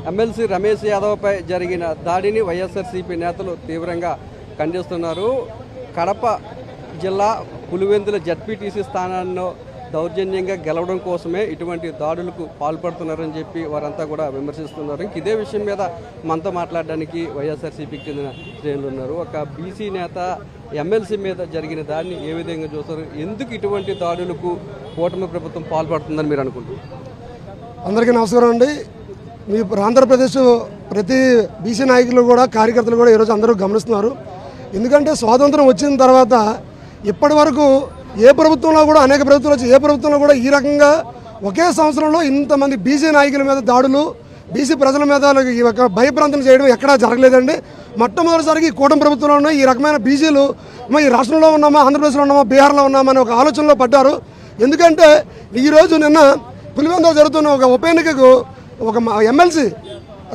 MLC Ramesh యాదవ్పై జరిగిన దాడిని వైఎస్ఆర్సీపీ నేతలు తీవ్రంగా ఖండిస్తున్నారు. కడప జిల్లా పులివెందుల జడ్పీటీసీ స్థానాల్లో దౌర్జన్యంగా గెలవడం కోసమే ఇటువంటి దాడులకు పాల్పడుతున్నారని చెప్పి వారంతా కూడా విమర్శిస్తున్నారు. ఇదే విషయం మీద మనతో మాట్లాడడానికి వైఎస్ఆర్సీపీకి చెందిన శ్రేణులు ఉన్నారు. ఒక బీసీ నేత ఎమ్మెల్సీ మీద జరిగిన దాడిని ఏ విధంగా చూస్తారు? ఎందుకు ఇటువంటి దాడులకు కూటమి ప్రభుత్వం పాల్పడుతుందని మీరు అనుకుంటున్నారు? అందరికీ నమస్కారం అండి. మీ ఆంధ్రప్రదేశ్ ప్రతి బీసీ నాయకులు కూడా కార్యకర్తలు కూడా ఈరోజు అందరూ గమనిస్తున్నారు. ఎందుకంటే స్వాతంత్రం వచ్చిన తర్వాత ఇప్పటి వరకు ఏ ప్రభుత్వంలో కూడా అనేక ప్రభుత్వాలు వచ్చి ఏ ప్రభుత్వంలో కూడా ఈ రకంగా ఒకే సంవత్సరంలో ఇంతమంది బీసీ నాయకుల మీద దాడులు, బీసీ ప్రజల మీద భయప్రాంతం చేయడం ఎక్కడా జరగలేదండి. మొట్టమొదటిసారికి ఈ కూటమి ప్రభుత్వంలో ఈ రకమైన బీసీలు ఈ రాష్ట్రంలో ఉన్నామా, ఆంధ్రప్రదేశ్లో ఉన్నామా, బీహార్లో ఉన్నామా అనే ఒక ఆలోచనలో పడ్డారు. ఎందుకంటే ఈరోజు నిన్న పులివెందులో జరుగుతున్న ఒక ఉప ఎన్నికకు ఒక ఎమ్మెల్సీ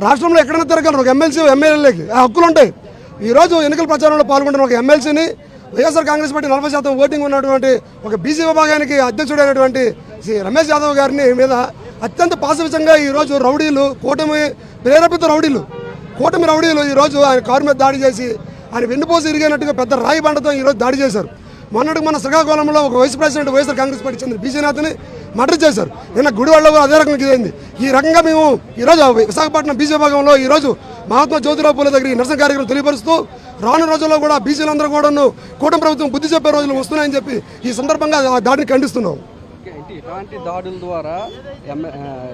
రాష్ట్రంలో ఎక్కడైనా తిరగలరు. ఒక ఎమ్మెల్సీ ఎమ్మెల్యేలకి ఆ హక్కులు ఉంటాయి. ఈరోజు ఎన్నికల ప్రచారంలో పాల్గొంటున్న ఒక ఎమ్మెల్సీని వైఎస్ఆర్ కాంగ్రెస్ పార్టీ 40% ఓటింగ్ ఉన్నటువంటి ఒక బీసీ విభాగానికి అధ్యక్షుడైనటువంటి శ్రీ రమేష్ యాదవ్ గారిని మీద అత్యంత పాశవికంగా ఈరోజు రౌడీలు, కూటమి ప్రేరేపిత కూటమి రౌడీలు ఈరోజు ఆయన కారు మీద దాడి చేసి ఆయన వెన్నుపోసి ఇరిగినట్టుగా పెద్ద రాయి బండతో ఈరోజు దాడి చేశారు. మొన్నటికి మన శ్రీకాకుళంలో ఒక vice president YSR congress party చెందిన బీసీ నేతని మర్డర్ చేశారు. నిన్న గుడివాడలో అదే రకంగా ఇదైంది. ఈ రకంగా మేము ఈరోజు విశాఖపట్నం బీసీ విభాగంలో ఈరోజు మహాత్మా జ్యోతిరావు పూలే దగ్గర నిరసన కార్యక్రమం తెలియపరుస్తూ రాను రోజుల్లో కూడా బీసీలందరూ కూడా కూటమి ప్రభుత్వం బుద్ధి చెప్పే రోజులు వస్తున్నాయని చెప్పి ఈ సందర్భంగా ఆ దాడిని ఖండిస్తున్నాం. ఇలాంటి దాడుల ద్వారా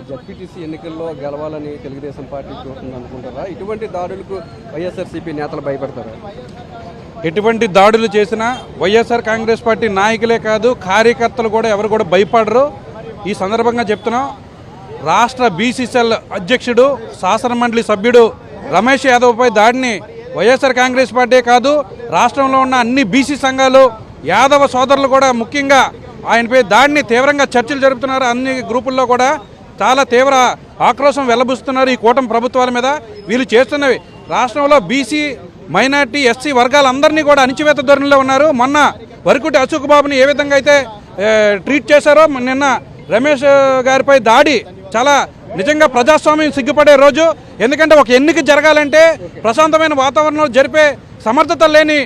జడ్పీటీసీ ఎన్నికల్లో గెలవాలని తెలుగుదేశం పార్టీ చూస్తుంది అనుకుంటారా? ఇటువంటి దాడులకు వైఎస్ఆర్సీపీ నేతలు భయపడతారా? ఎటువంటి దాడులు చేసినా వైఎస్ఆర్ కాంగ్రెస్ పార్టీ నాయకులే కాదు, కార్యకర్తలు కూడా ఎవరు కూడా భయపడరు. ఈ సందర్భంగా చెప్తున్నాం, రాష్ట్ర బీసీసీఎల్ అధ్యక్షుడు, శాసనమండలి సభ్యుడు రమేష్ యాదవ్పై దాడిని వైఎస్ఆర్ కాంగ్రెస్ పార్టీ కాదు, రాష్ట్రంలో ఉన్న అన్ని బీసీ సంఘాలు, యాదవ సోదరులు కూడా ముఖ్యంగా ఆయనపై దాడిని తీవ్రంగా చర్చలు జరుపుతున్నారు. అన్ని గ్రూపుల్లో కూడా చాలా తీవ్ర ఆక్రోశం వెల్లబుస్తున్నారు ఈ కూటమి ప్రభుత్వాల మీద. వీళ్ళు చేస్తున్నవి రాష్ట్రంలో బీసీ, మైనార్టీ, ఎస్సీ వర్గాలందరినీ కూడా అణిచివేత ధోరణిలో ఉన్నారు. మొన్న వరకుటి అశోక్ బాబుని ఏ విధంగా అయితే ట్రీట్ చేశారో, నిన్న రమేష్ గారిపై దాడి చాలా నిజంగా ప్రజాస్వామ్యం సిగ్గుపడే రోజు. ఎందుకంటే ఒక ఎన్నిక జరగాలంటే ప్రశాంతమైన వాతావరణంలో జరిపే సమర్థత లేని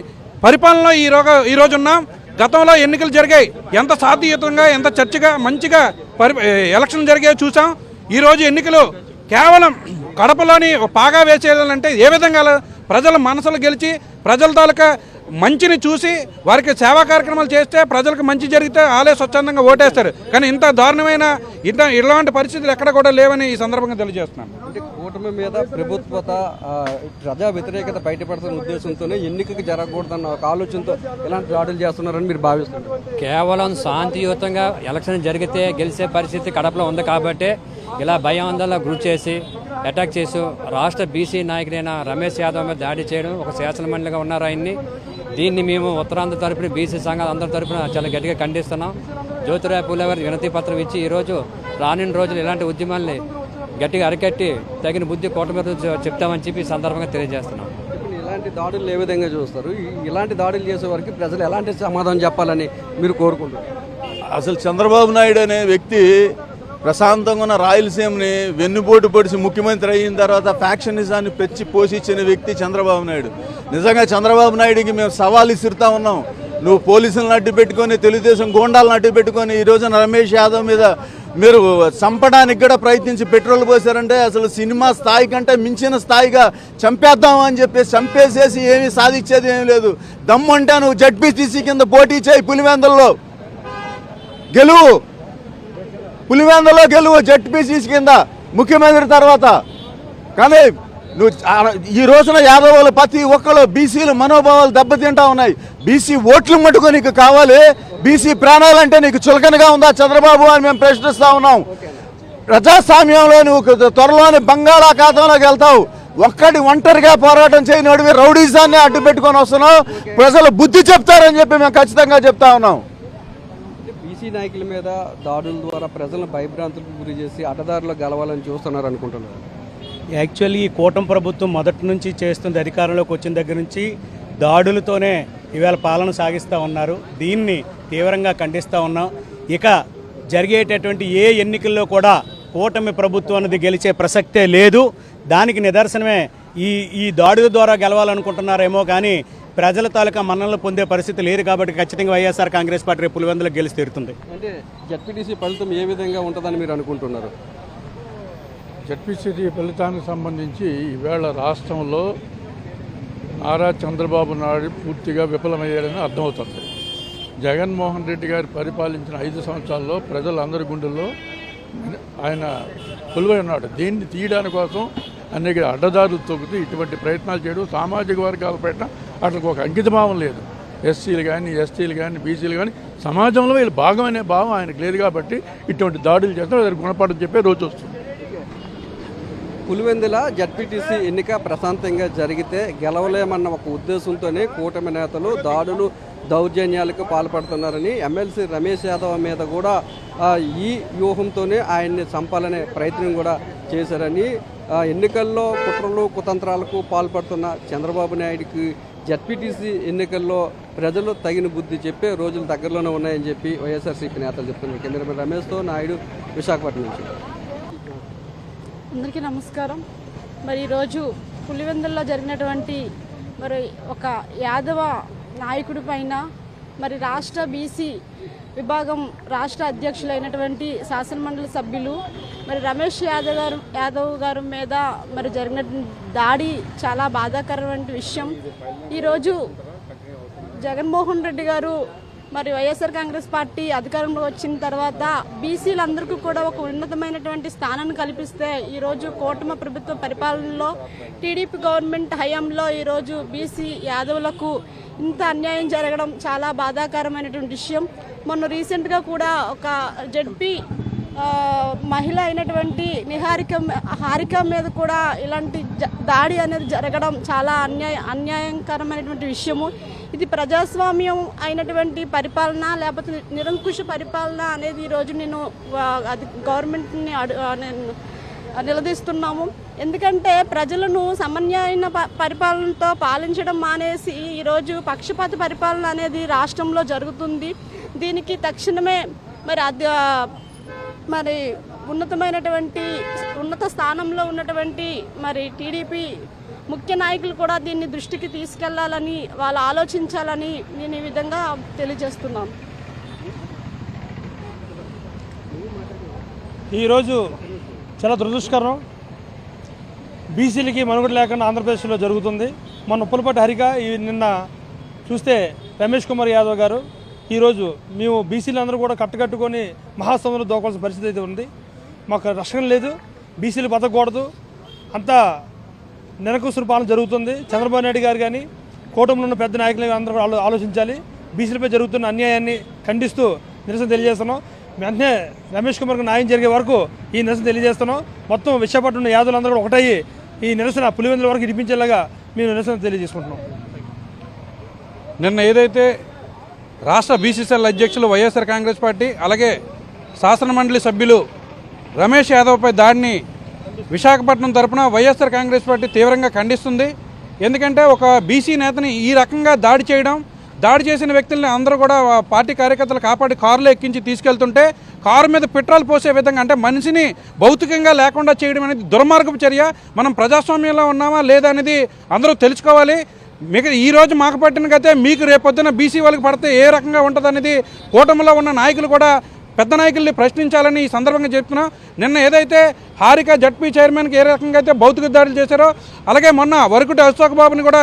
పరిపాలనలో ఈరోజు ఉన్నాం. గతంలో ఎన్నికలు జరిగాయి, ఎంత శాంతియుతంగా, ఎంత చర్చగా, మంచిగా ఎలక్షన్ జరిగాయో చూసాం. ఈరోజు ఎన్నికలు కేవలం కడపలోని పాగా వేసేయాలంటే ఏ విధంగా ప్రజల మనసులు గెలిచి ప్రజల తాలూకా మంచిని చూసి వారికి సేవా కార్యక్రమాలు చేస్తే ప్రజలకు మంచి జరిగితే వాళ్ళే స్వచ్ఛందంగా ఓటేస్తారు. కానీ ఇంత దారుణమైన ఇలాంటి పరిస్థితులు ఎక్కడ కూడా లేవని ఈ సందర్భంగా తెలియజేస్తున్నాను. అంటే కూటమి మీద ప్రభుత్వత ప్రజా వ్యతిరేకత బయటపడుతున్న ఉద్దేశంతోనే ఎన్నికకి జరగకూడదన్న ఒక ఆలోచనతో ఇలాంటి దాడులు చేస్తున్నారని మీరు భావిస్తున్నారు? కేవలం శాంతియుతంగా ఎలక్షన్ జరిగితే గెలిచే పరిస్థితి కడపలో ఉంది కాబట్టి ఇలా భయాందోళన గురి చేసి అటాక్ చేసి రాష్ట్ర బీసీ నాయకుడైన రమేష్ యాదవ్ మీద దాడి చేయడం, ఒక శాసనమండలిగా ఉన్నారు ఆయన్ని. దీన్ని మేము ఉత్తరాంధ్ర తరపున బీసీ సంఘాలు అందరి తరపున చాలా గట్టిగా ఖండిస్తున్నాం. జ్యోతిరావు పూలే గారికి వినతి పత్రం ఇచ్చి ఈరోజు రానున్న రోజులు ఇలాంటి ఉద్యమాల్ని గట్టిగా అరికట్టి తగిన బుద్ధి కూటమి చెప్తామని చెప్పి సందర్భంగా తెలియజేస్తున్నాం. ఇలాంటి దాడులు ఏ విధంగా చూస్తారు? ఇలాంటి దాడులు చేసే వారికి ప్రజలు ఎలాంటి సమాధానం చెప్పాలని మీరు కోరుకుంటారు? అసలు చంద్రబాబు నాయుడు అనే వ్యక్తి ప్రశాంతంగా ఉన్న రాయలసీమని వెన్నుపోటు పొడిచి ముఖ్యమంత్రి అయిన తర్వాత ఫ్యాక్షనిజాన్ని పెంచి పోషించిన వ్యక్తి చంద్రబాబు నాయుడు. నిజంగా చంద్రబాబు నాయుడికి మేము సవాల్ ఇస్తుతా ఉన్నాం. నువ్వు పోలీసులను అడ్డు పెట్టుకొని, తెలుగుదేశం గోండాలను అడ్డు పెట్టుకొని ఈ రోజున రమేష్ యాదవ్ మీద మీరు చంపడానికి కూడా ప్రయత్నించి పెట్రోల్ పోసారంటే అసలు సినిమా స్థాయి కంటే మించిన స్థాయిగా చంపేద్దాం అని చెప్పేసి చంపేసేసి ఏమీ సాధించేది ఏమీ లేదు. దమ్ముంటే నువ్వు జడ్పీటీసీ కింద పోటీ చేయి, పులివెందుల్లో గెలువు, పులివెందులో గెలువు జడ్పీసీసీ కింద ముఖ్యమంత్రి తర్వాత. కానీ నువ్వు ఈ రోజున యాదవులు ప్రతి ఒక్కరు బీసీలు మనోభావాలు దెబ్బతింటా ఉన్నాయి. బీసీ ఓట్లు మట్టుకు నీకు కావాలి, బీసీ ప్రాణాలంటే నీకు చులకనగా ఉందా చంద్రబాబు అని మేము ప్రశ్నిస్తూ ఉన్నాం. ప్రజాస్వామ్యంలో నువ్వు త్వరలోని బంగాళాఖాతంలోకి వెళ్తావు. ఒంటరిగా పోరాటం చేయనోడివి రౌడీజాన్ని అడ్డు పెట్టుకొని వస్తున్నావు. ప్రజలు బుద్ధి చెప్తారని చెప్పి మేము ఖచ్చితంగా చెప్తా ఉన్నాం. బీసీ నాయకుల మీద దాడుల ద్వారా ప్రజలను భయభ్రాంతులకు గురి చేసి అడ్డదారిలో గెలవాలని చూస్తున్నారు అనుకుంటున్నారు. యాక్చువల్లీ ఈ కూటమి ప్రభుత్వం మొదటి నుంచి చేస్తుంది, అధికారంలోకి వచ్చిన దగ్గర నుంచి దాడులతోనే ఇవాళ పాలన సాగిస్తూ ఉన్నారు. దీన్ని తీవ్రంగా ఖండిస్తూ ఉన్నాం. ఇక జరిగేటటువంటి ఏ ఎన్నికల్లో కూడా కూటమి ప్రభుత్వం అనేది గెలిచే ప్రసక్తే లేదు. దానికి నిదర్శనమే ఈ దాడుల ద్వారా గెలవాలనుకుంటున్నారేమో కానీ ప్రజల తాలూకా మన్ననలు పొందే పరిస్థితి లేదు కాబట్టి ఖచ్చితంగా వైఎస్ఆర్ కాంగ్రెస్ పార్టీ రేపు పులివెందులకు గెలిచి తీరుతుంది. అంటే జడ్పీటీసీ ఫలితం ఏ విధంగా ఉంటుందని మీరు అనుకుంటున్నారు? జడ్పీసీ ఫలితానికి సంబంధించి ఈవేళ రాష్ట్రంలో నారా చంద్రబాబు నాయుడు పూర్తిగా విఫలమయ్యాడని అర్థమవుతుంది. జగన్మోహన్ రెడ్డి గారు పరిపాలించిన 5 సంవత్సరాల్లో ప్రజలందరి గుండెల్లో ఆయన కొలువై ఉన్నాడు. దీన్ని తీయడానికి కోసం అనేక అడ్డదారులు తొక్కుతూ ఇటువంటి ప్రయత్నాలు చేయడం, సామాజిక వర్గాల పైన అట్లా ఒక అంకితభావం లేదు. ఎస్సీలు కానీ, ఎస్టీలు కానీ, బీసీలు కానీ సమాజంలో వీళ్ళు భాగం అనే భావం ఆయనకు లేదు కాబట్టి ఇటువంటి దాడులు చేస్తాం. అది గుణపాఠం చెప్పే రోజు వస్తుంది. పులివెందుల జడ్పీటీసీ ఎన్నిక ప్రశాంతంగా జరిగితే గెలవలేమన్న ఒక ఉద్దేశంతోనే కూటమి నేతలు దాడులు దౌర్జన్యాలకు పాల్పడుతున్నారని, ఎమ్మెల్సీ రమేష్ యాదవ్ మీద కూడా ఈ వ్యూహంతోనే ఆయన్ని చంపాలనే ప్రయత్నం కూడా చేశారని, ఎన్నికల్లో కుట్రలు కుతంత్రాలకు పాల్పడుతున్న చంద్రబాబు నాయుడికి జడ్పీటీసీ ఎన్నికల్లో ప్రజలు తగిన బుద్ధి చెప్పే రోజులు దగ్గరలోనే ఉన్నాయని చెప్పి వైఎస్ఆర్సీపీ నేతలు చెప్తున్నారు. కెమెరామెన్ రమేష్తో నాయుడు, విశాఖపట్నం నుంచి. అందరికీ నమస్కారం. మరి ఈరోజు పులివెందుల్లో జరిగినటువంటి మరి ఒక యాదవ నాయకుడి పైన మరి రాష్ట్ర బీసీ విభాగం రాష్ట్ర అధ్యక్షులైనటువంటి శాసనమండలి సభ్యులు మరి రమేష్ యాదవ్ గారు మీద మరి జరిగిన దాడి చాలా బాధాకరమైన విషయం. ఈరోజు జగన్మోహన్ రెడ్డి గారు మరి వైఎస్ఆర్ కాంగ్రెస్ పార్టీ అధికారంలో వచ్చిన తర్వాత బీసీలందరికీ కూడా ఒక ఉన్నతమైనటువంటి స్థానాన్ని కల్పిస్తే ఈరోజు కూటమి ప్రభుత్వ పరిపాలనలో టీడీపీ గవర్నమెంట్ హయాంలో ఈరోజు బీసీ యాదవులకు ఇంత అన్యాయం జరగడం చాలా బాధాకరమైనటువంటి విషయం. మొన్న రీసెంట్గా కూడా ఒక జడ్పీ మహిళ అయినటువంటి హారిక మీద కూడా ఇలాంటి దాడి అనేది జరగడం చాలా అన్యాయకరమైనటువంటి విషయము. ఇది ప్రజాస్వామ్యం అయినటువంటి పరిపాలన లేకపోతే నిరంకుశ పరిపాలన అనేది ఈరోజు నేను గవర్నమెంట్ని నిలదీస్తున్నాము. ఎందుకంటే ప్రజలను సమన్వయమైన పరిపాలనతో పాలించడం మానేసి ఈరోజు పక్షపాత పరిపాలన అనేది రాష్ట్రంలో జరుగుతుంది. దీనికి తక్షణమే మరి ఉన్నత స్థానంలో ఉన్నటువంటి మరి టీడీపీ ముఖ్య నాయకులు కూడా దీన్ని దృష్టికి తీసుకెళ్లాలని, వాళ్ళు ఆలోచించాలని నేను ఈ విధంగా తెలియజేస్తున్నాను. ఈరోజు చాలా దురదృష్టకరం. బీసీలకి మనుగడ లేకుండా ఆంధ్రప్రదేశ్లో జరుగుతుంది. మన ఉప్పలపాటి హరిక నిన్న చూస్తే రమేష్ కుమార్ యాదవ్ గారు ఈరోజు మేము బీసీలందరూ కూడా కట్టుకొని మహాసభలో దోకాల్సిన పరిస్థితి అయితే ఉంది. మాకు రక్షణ లేదు, బీసీలు బతకూడదు, అంతా నిరంకుశ పాలన జరుగుతుంది. చంద్రబాబు నాయుడు గారు కానీ కూటమిలో ఉన్న పెద్ద నాయకులు అందరూ ఆలోచించాలి. బీసీలపై జరుగుతున్న అన్యాయాన్ని ఖండిస్తూ నిరసన తెలియజేస్తున్నాం. వెంటనే రమేష్ కుమార్కి న్యాయం జరిగే వరకు ఈ నిరసన తెలియజేస్తున్నాం. మొత్తం విశాఖపట్నం యాదవులందరూ కూడా ఒకటయ్యి ఈ నిరసన పులివెందుల వరకు ఇడిపించేలాగా మేము నిరసన తెలియజేసుకుంటున్నాం. నిన్న ఏదైతే రాష్ట్ర బీసీసీఎల్ అధ్యక్షులు వైఎస్ఆర్ కాంగ్రెస్ పార్టీ అలాగే శాసనమండలి సభ్యులు రమేష్ యాదవ్పై దాడిని విశాఖపట్నం తరపున వైఎస్ఆర్ కాంగ్రెస్ పార్టీ తీవ్రంగా ఖండిస్తుంది. ఎందుకంటే ఒక బీసీ నేతని ఈ రకంగా దాడి చేసిన వ్యక్తుల్ని అందరూ కూడా పార్టీ కార్యకర్తలు కాపాడి కారులో ఎక్కించి తీసుకెళ్తుంటే కారు మీద పెట్రోల్ పోసే విధంగా, అంటే మనిషిని భౌతికంగా లేకుండా చేయడం అనేది దుర్మార్గపు చర్య. మనం ప్రజాస్వామ్యంలో ఉన్నామా లేదా అనేది అందరూ తెలుసుకోవాలి. మీకు ఈరోజు మాకు పట్టిన గతే మీకు రేపొద్దున బీసీ వాళ్ళకి పడితే ఏ రకంగా ఉంటుంది అనేది కూటమిలో ఉన్న నాయకులు కూడా పెద్ద నాయకుల్ని ప్రశ్నించాలని ఈ సందర్భంగా చెప్తున్నాం. నిన్న ఏదైతే హారిక జడ్పీ చైర్మన్కి ఏ రకంగా అయితే భౌతిక దాడులు చేశారో, అలాగే మొన్న వరకుటి అశోక్ బాబుని కూడా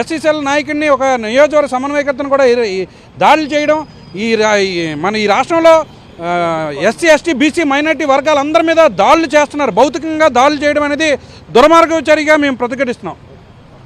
ఎస్సీసీఎల్ నాయకుడిని ఒక నియోజకవర్గ సమన్వయకర్తను కూడా దాడులు చేయడం, మన ఈ రాష్ట్రంలో ఎస్సీ ఎస్టీ బీసీ మైనార్టీ వర్గాలందరి మీద దాడులు చేస్తున్నారు. భౌతికంగా దాడులు చేయడం అనేది దుర్మార్గ చర్యగా మేము ప్రతిఘటిస్తున్నాం.